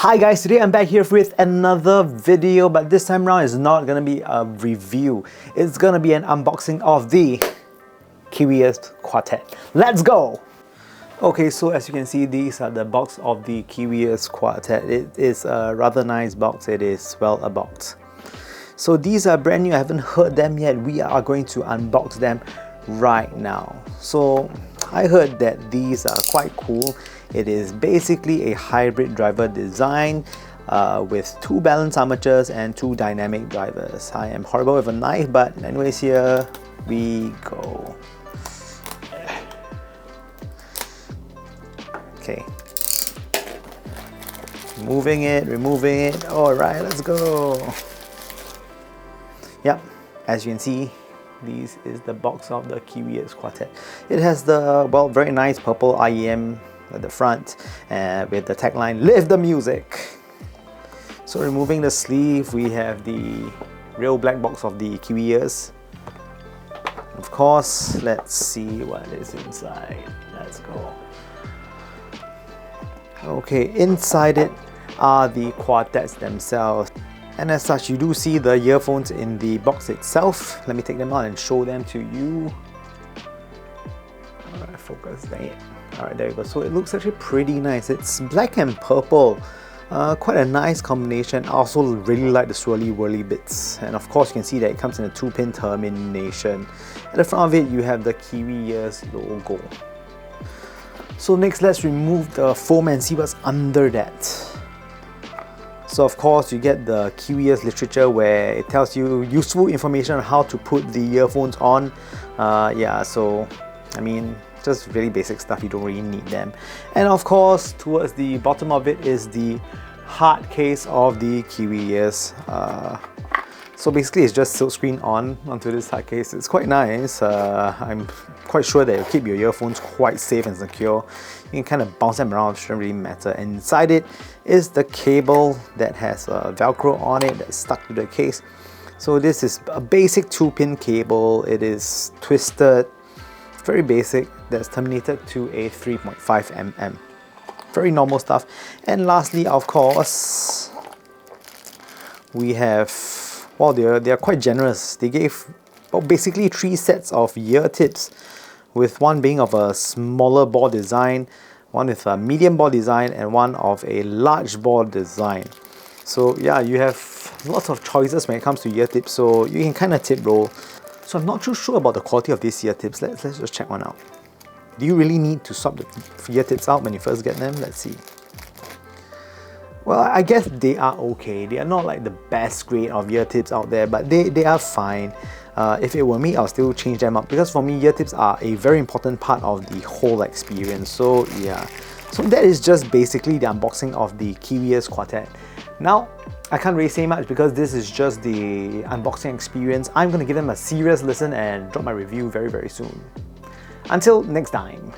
Hi guys, today I'm back here with another video, but this time around is not gonna be a review. It's gonna be an unboxing of the Kiwi Ears Quartet. Let's go! Okay, so as you can see, these are the box of the Kiwi Ears Quartet. It is a rather nice box. It is well a box. So these are brand new. I haven't heard them yet. We are going to unbox them right now. So I heard that these are quite cool. It is basically a hybrid driver design with two balance armatures and two dynamic drivers. I am horrible with a knife, but anyways, here we go. Okay. Removing it. All right, let's go. Yep, as you can see, this is the box of the Kiwi Ears Quartet. It has the, well, very nice purple IEM at the front with the tagline, "Live the music." So removing the sleeve, we have the real black box of the Kiwi Ears. Of course, let's see what is inside. Let's go. Okay, inside it are the quartets themselves. And as such, you do see the earphones in the box itself. Let me take them out and show them to you. Alright, focus, dang it. Alright, there you go. So it looks actually pretty nice. It's black and purple. Quite a nice combination. I also really like the swirly whirly bits. And of course, you can see that it comes in a 2-pin termination. At the front of it, you have the Kiwi Ears logo. So next, let's remove the foam and see what's under that. So of course, you get the Kiwi Ears literature where it tells you useful information on how to put the earphones on. Yeah, so I mean, just really basic stuff, you don't really need them. And of course, towards the bottom of it is the hard case of the Kiwi Ears. So basically, it's just silkscreen onto this hard case. It's quite nice. I'm quite sure that it'll keep your earphones quite safe and secure. You can kind of bounce them around, it shouldn't really matter. And inside it is the cable that has Velcro on it that's stuck to the case. So this is a basic 2-pin cable. It is twisted, very basic, that's terminated to a 3.5 mm. Very normal stuff. And lastly, of course, we have, well, they're quite generous. They gave, well, basically 3 sets of ear tips, with one being of a smaller bore design, one with a medium bore design, and one of a large bore design. So yeah, you have lots of choices when it comes to ear tips, so you can kind of tip roll. So I'm not too sure about the quality of these ear tips. Let's just check one out. Do you really need to swap the ear tips out when you first get them? Let's see. Well, I guess they are okay. They are not like the best grade of ear tips out there, but they are fine. If it were me, I'll still change them up, because for me, ear tips are a very important part of the whole experience. So yeah, so that is just basically the unboxing of the Kiwi Ears Quartet. Now, I can't really say much because this is just the unboxing experience. I'm going to give them a serious listen and drop my review very, very soon. Until next time.